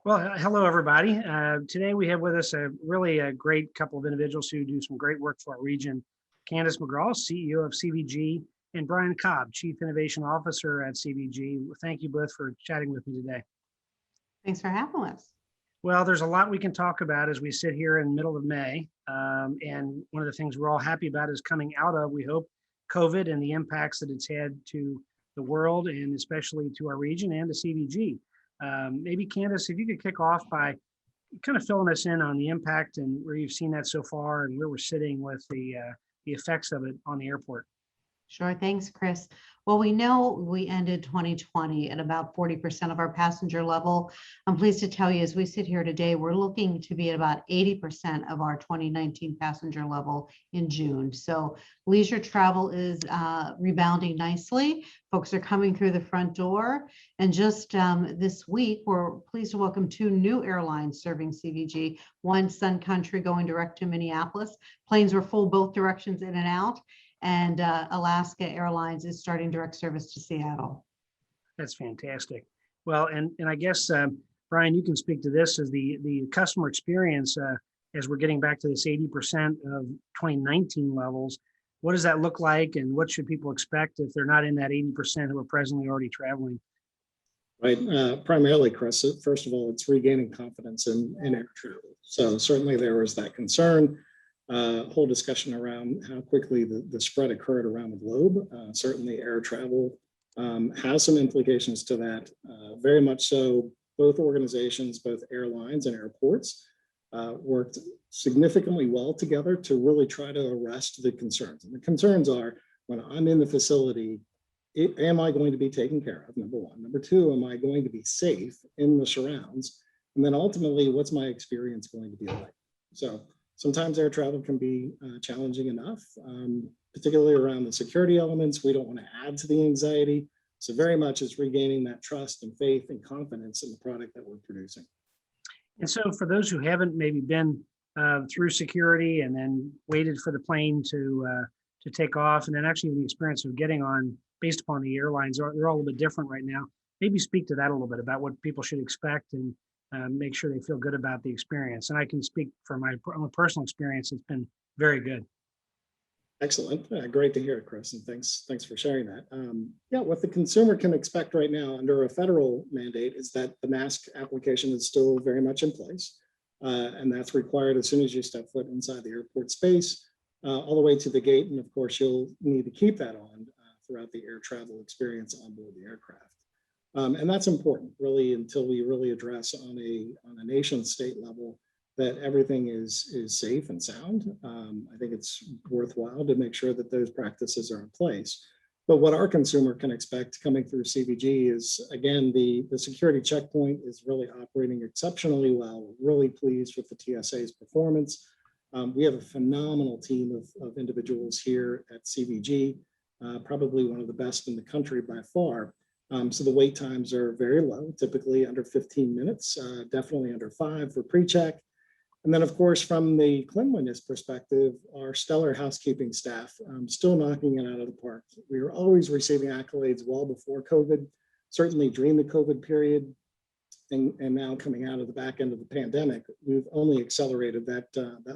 Well, hello, everybody. Today we have with us a great couple of individuals who do some great work for our region. Candace McGraw, CEO of CVG, and Brian Cobb, Chief Innovation Officer at CVG. Thank you both for chatting with me today. Thanks for having us. Well, there's a lot we can talk about as we sit here in the middle of May. And one of the things we're all happy about is coming out of, we hope, COVID and the impacts that it's had to the world and especially to our region and to CVG. Maybe Candace, if you could kick off by kind of filling us in on the impact and where you've seen that so far and where we're sitting with the effects of it on the airport. Sure. Thanks, Chris. Well, we know we ended 2020 at about 40% of our passenger level. I'm pleased to tell you, as we sit here today, we're looking to be at about 80% of our 2019 passenger level in June. So leisure travel is rebounding nicely. Folks are coming through the front door. And just this week, we're pleased to welcome two new airlines serving CVG. One, Sun Country, going direct to Minneapolis. Planes were full both directions in and out. And Alaska Airlines is starting direct service to Seattle. That's fantastic. Well, and I guess, Brian, you can speak to this as the customer experience as we're getting back to this 80% of 2019 levels. What does that look like, and what should people expect if they're not in that 80% who are presently already traveling? Right. Primarily, Chris, first of all, it's regaining confidence in air travel. So certainly there was that concern. Whole discussion around how quickly the spread occurred around the globe. Certainly air travel has some implications to that. Very much so, both organizations, both airlines and airports, worked significantly well together to really try to arrest the concerns. And the concerns are, when I'm in the facility, am I going to be taken care of, number one? Number two, am I going to be safe in the surrounds? And then ultimately, what's my experience going to be like? So sometimes air travel can be challenging enough, particularly around the security elements. We don't want to add to the anxiety. So very much it's regaining that trust and faith and confidence in the product that we're producing. And so for those who haven't maybe been through security and then waited for the plane to take off, and then actually the experience of getting on based upon the airlines, they're all a little bit different right now. Maybe speak to that a little bit about what people should expect and make sure they feel good about the experience. And I can speak from my own personal experience. It's been very good. Excellent. Great to hear it, Chris. And thanks for sharing that. Yeah, what the consumer can expect right now under a federal mandate is that the mask application is still very much in place. And that's required as soon as you step foot inside the airport space, all the way to the gate. And of course, you'll need to keep that on throughout the air travel experience on board the aircraft. And that's important, really, until we really address on a nation state level that everything is safe and sound. I think it's worthwhile to make sure that those practices are in place. But what our consumer can expect coming through CVG is, again, the security checkpoint is really operating exceptionally well. We're really pleased with the TSA's performance. We have a phenomenal team of individuals here at CVG, probably one of the best in the country by far. So the wait times are very low, typically under 15 minutes, definitely under 5 for pre-check. And then, of course, from the cleanliness perspective, our stellar housekeeping staff still knocking it out of the park. We were always receiving accolades well before COVID, certainly during the COVID period, and now coming out of the back end of the pandemic, we've only accelerated that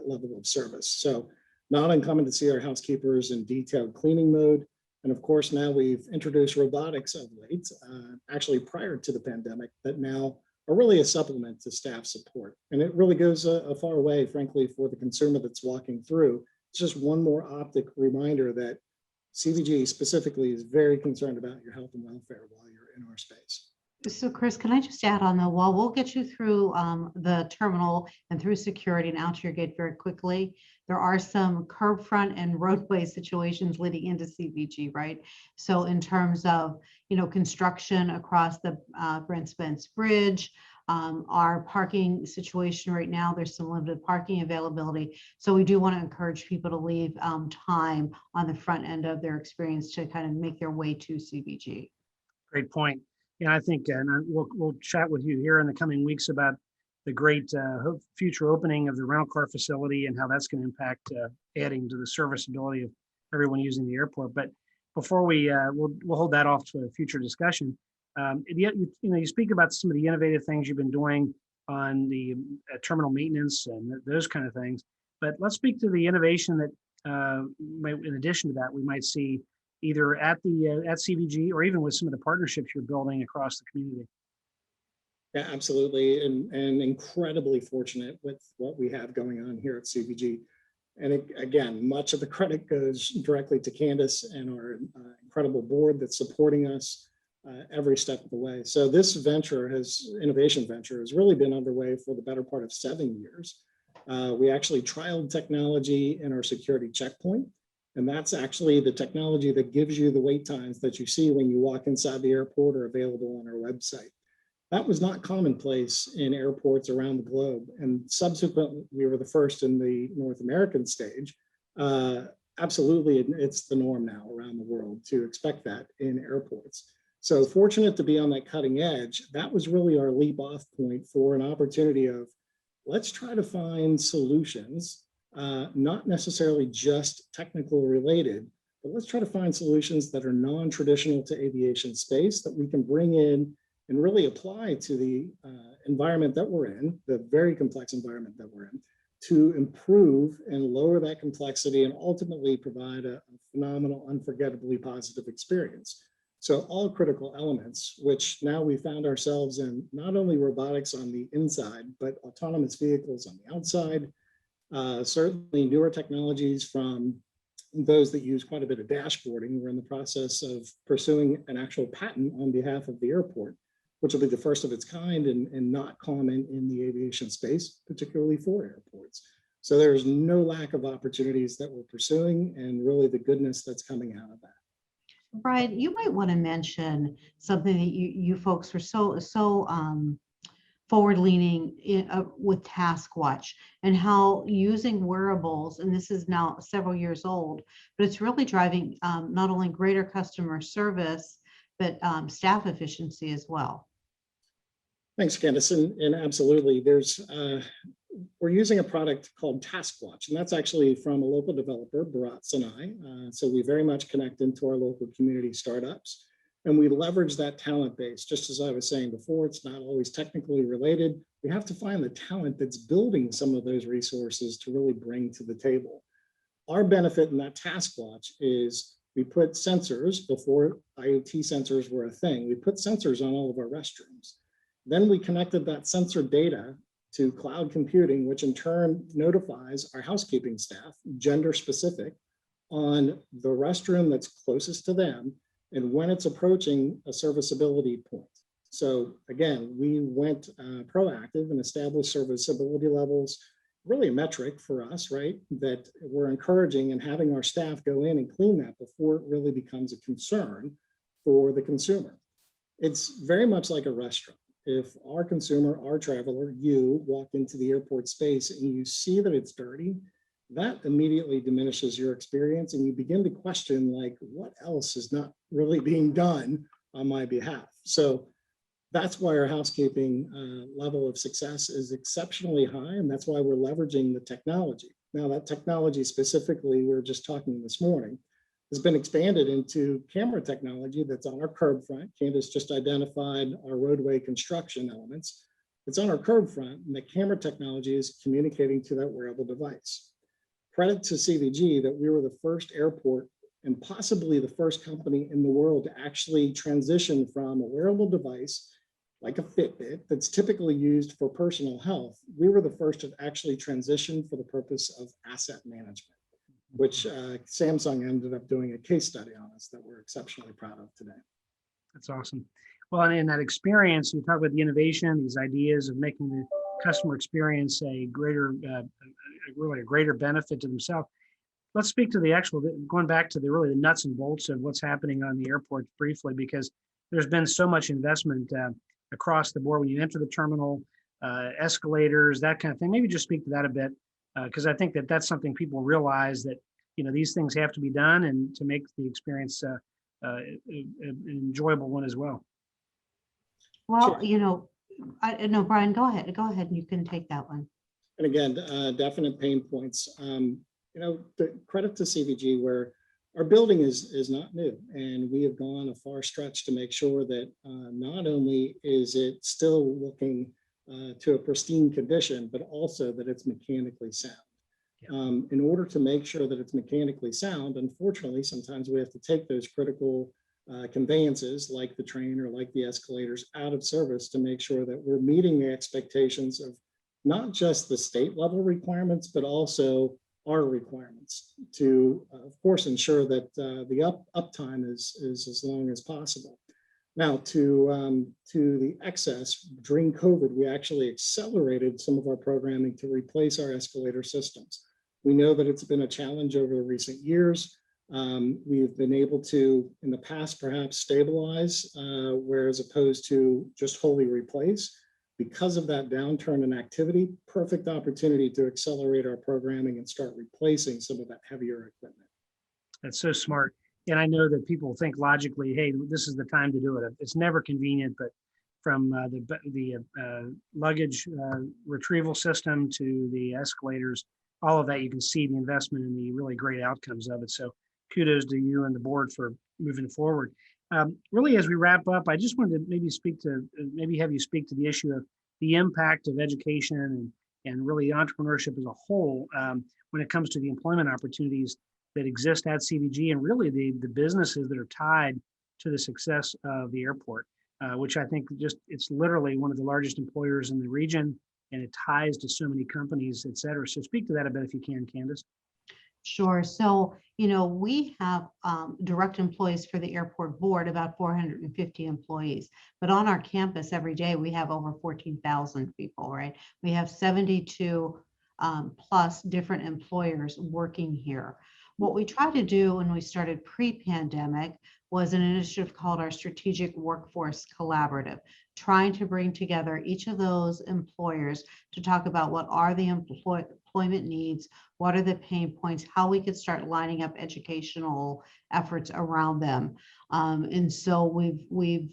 level of service. So not uncommon to see our housekeepers in detailed cleaning mode. And of course, now we've introduced robotics of late, actually prior to the pandemic, that now are really a supplement to staff support. And it really goes a far way, frankly, for the consumer that's walking through. It's just one more optic reminder that CVG specifically is very concerned about your health and welfare while you're in our space. So Chris, can I just add on the wall? We'll get you through the terminal and through security and out to your gate very quickly. There are some curb front and roadway situations leading into CVG, right? So in terms of, construction across the Brent Spence Bridge, our parking situation right now, there's some limited parking availability. So we do want to encourage people to leave time on the front end of their experience to kind of make their way to CVG. Great point. Yeah, I think, and we'll chat with you here in the coming weeks about the great future opening of the rental car facility and how that's going to impact adding to the serviceability of everyone using the airport. But before we'll hold that off to a future discussion. You speak about some of the innovative things you've been doing on the terminal maintenance and those kind of things. But let's speak to the innovation that, in addition to that, we might see either at the at CVG or even with some of the partnerships you're building across the community. Yeah, absolutely. And incredibly fortunate with what we have going on here at CVG. And again, much of the credit goes directly to Candace and our incredible board that's supporting us every step of the way. So this innovation venture has really been underway for the better part of 7 years. We actually trialed technology in our security checkpoint. And that's actually the technology that gives you the wait times that you see when you walk inside the airport or available on our website. That was not commonplace in airports around the globe. And subsequently, we were the first in the North American stage. Absolutely, it's the norm now around the world to expect that in airports. So fortunate to be on that cutting edge, that was really our leap off point for an opportunity of, let's try to find solutions, not necessarily just technical related, but let's try to find solutions that are non-traditional to aviation space that we can bring in and really apply to the environment that we're in, the very complex environment that we're in, to improve and lower that complexity and ultimately provide a phenomenal, unforgettably positive experience. So all critical elements, which now we found ourselves in not only robotics on the inside, but autonomous vehicles on the outside, certainly newer technologies from those that use quite a bit of dashboarding. We're in the process of pursuing an actual patent on behalf of the airport, which will be the first of its kind and not common in the aviation space, particularly for airports. So there's no lack of opportunities that we're pursuing and really the goodness that's coming out of that. Brian, you might want to mention something that you folks were so forward-leaning with TaskWatch and how using wearables, and this is now several years old, but it's really driving not only greater customer service, but staff efficiency as well. Thanks, Candace, and absolutely. We're using a product called TaskWatch, and that's actually from a local developer, Bharat Sinai. So we very much connect into our local community startups, and we leverage that talent base. Just as I was saying before, it's not always technically related. We have to find the talent that's building some of those resources to really bring to the table. Our benefit in that TaskWatch is we put sensors, before IoT sensors were a thing, we put sensors on all of our restrooms. Then we connected that sensor data to cloud computing, which in turn notifies our housekeeping staff, gender specific, on the restroom that's closest to them and when it's approaching a serviceability point. So again, we went proactive and established serviceability levels, really a metric for us, right? That we're encouraging and having our staff go in and clean that before it really becomes a concern for the consumer. It's very much like a restaurant. If our consumer, our traveler, you walk into the airport space and you see that it's dirty, that immediately diminishes your experience and you begin to question, like, what else is not really being done on my behalf? So that's why our housekeeping level of success is exceptionally high, and that's why we're leveraging the technology. Now, that technology specifically, we were just talking this morning, has been expanded into camera technology that's on our curb front. Candace just identified our roadway construction elements. It's on our curb front, and the camera technology is communicating to that wearable device. Credit to CVG that we were the first airport and possibly the first company in the world to actually transition from a wearable device like a Fitbit that's typically used for personal health. We were the first to actually transition for the purpose of asset management, which Samsung ended up doing a case study on us that we're exceptionally proud of today. That's awesome. Well, and in that experience, you talk about the innovation, these ideas of making the customer experience a greater, really a greater benefit to themselves. Let's speak to the actual, going back to the nuts and bolts of what's happening on the airport briefly, because there's been so much investment across the board when you enter the terminal, escalators, that kind of thing. Maybe just speak to that a bit. Because I think that that's something people realize that, these things have to be done and to make the experience an enjoyable one as well. Well, no, Brian, go ahead. Go ahead and you can take that one. And again, definite pain points. The credit to CVG where our building is not new, and we have gone a far stretch to make sure that not only is it still looking to a pristine condition, but also that it's mechanically sound. In order to make sure that it's mechanically sound, unfortunately, sometimes we have to take those critical conveyances like the train or like the escalators out of service to make sure that we're meeting the expectations of not just the state level requirements, but also our requirements to, of course, ensure that the uptime is as long as possible. Now, to the excess, during COVID, we actually accelerated some of our programming to replace our escalator systems. We know that it's been a challenge over the recent years. We've been able to, in the past, perhaps stabilize, whereas opposed to just wholly replace. Because of that downturn in activity, perfect opportunity to accelerate our programming and start replacing some of that heavier equipment. That's so smart. And I know that people think logically, hey, this is the time to do it. It's never convenient, but from the luggage retrieval system to the escalators, all of that, you can see the investment and the really great outcomes of it. So kudos to you and the board for moving forward. Really, as we wrap up, I just wanted to maybe have you speak to the issue of the impact of education and really entrepreneurship as a whole when it comes to the employment opportunities that exist at CVG and really the businesses that are tied to the success of the airport, which I think it's literally one of the largest employers in the region, and it ties to so many companies, et cetera. So speak to that a bit if you can, Candace. Sure. So, we have direct employees for the airport board, about 450 employees. But on our campus every day, we have over 14,000 people, right? We have 72 plus different employers working here. What we tried to do when we started pre-pandemic was an initiative called our Strategic Workforce Collaborative, trying to bring together each of those employers to talk about what are the employment needs, what are the pain points, how we could start lining up educational efforts around them. And so we've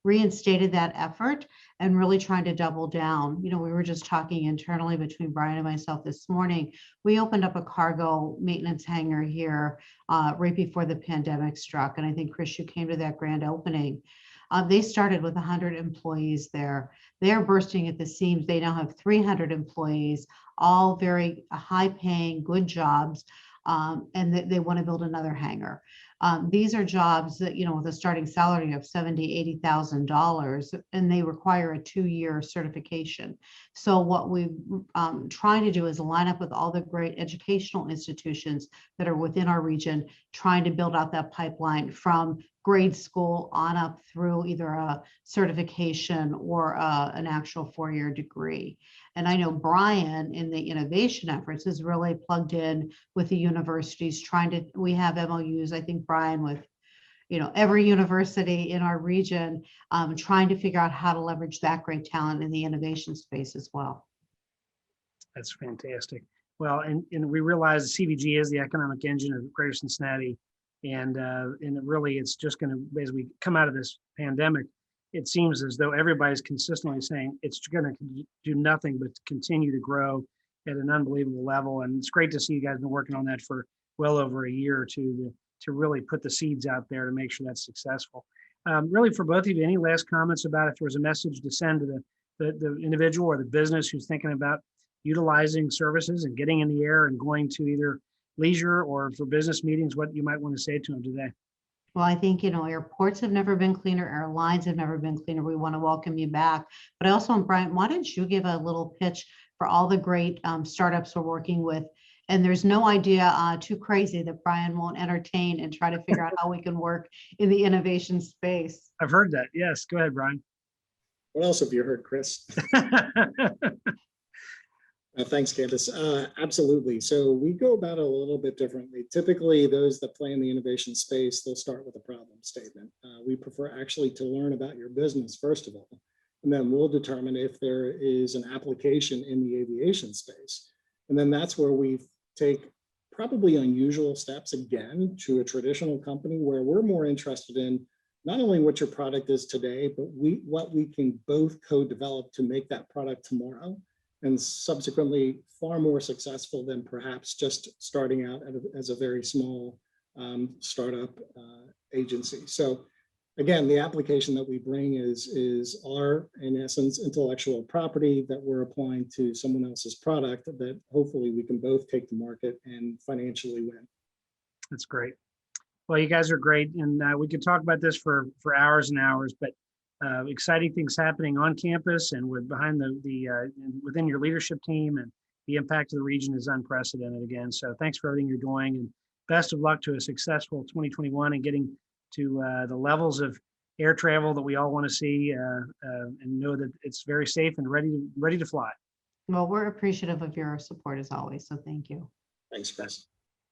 reinstated that effort and really trying to double down. We were just talking internally between Brian and myself this morning. We opened up a cargo maintenance hangar here right before the pandemic struck. And I think, Chris, you came to that grand opening. They started with 100 employees there. They're bursting at the seams. They now have 300 employees, all very high paying, good jobs. And they want to build another hangar. These are jobs that, with a starting salary of $70,000, $80,000, and they require a 2-year certification. So what we're trying to do is line up with all the great educational institutions that are within our region, trying to build out that pipeline from grade school on up through either a certification or an actual 4-year degree. And I know Brian in the innovation efforts is really plugged in with the universities we have MOUs, I think, Brian, with every university in our region, trying to figure out how to leverage that great talent in the innovation space as well. That's fantastic. Well, and we realize CVG is the economic engine of Greater Cincinnati. And really, it's just going to, as we come out of this pandemic, it seems as though everybody's consistently saying it's going to do nothing but continue to grow at an unbelievable level. And it's great to see you guys been working on that for well over a year or two to really put the seeds out there to make sure that's successful. Really, for both of you, any last comments about if there was a message to send to the individual or the business who's thinking about utilizing services and getting in the air and going to either leisure or for business meetings, what you might want to say to them today? Well, I think, airports have never been cleaner. Airlines have never been cleaner. We want to welcome you back. But I also want, Brian, why don't you give a little pitch for all the great startups we're working with? And there's no idea too crazy that Brian won't entertain and try to figure out how we can work in the innovation space. I've heard that. Yes. Go ahead, Brian. What else have you heard, Chris? Thanks, Candace. Absolutely. So we go about it a little bit differently. Typically, those that play in the innovation space, they'll start with a problem statement. We prefer actually to learn about your business, first of all, and then we'll determine if there is an application in the aviation space. And then that's where we take probably unusual steps again to a traditional company where we're more interested in not only what your product is today, but what we can both co-develop to make that product tomorrow, and subsequently far more successful than perhaps just starting out as a very small startup agency. So again, the application that we bring is our, in essence, intellectual property that we're applying to someone else's product that hopefully we can both take to market and financially win. That's great. Well, you guys are great, and we could talk about this for hours and hours, but exciting things happening on campus and with behind within your leadership team, and the impact of the region is unprecedented again. So thanks for everything you're doing, and best of luck to a successful 2021 and getting to the levels of air travel that we all want to see, and know that it's very safe and ready to fly. Well, we're appreciative of your support as always, so thank you. Thanks, Chris.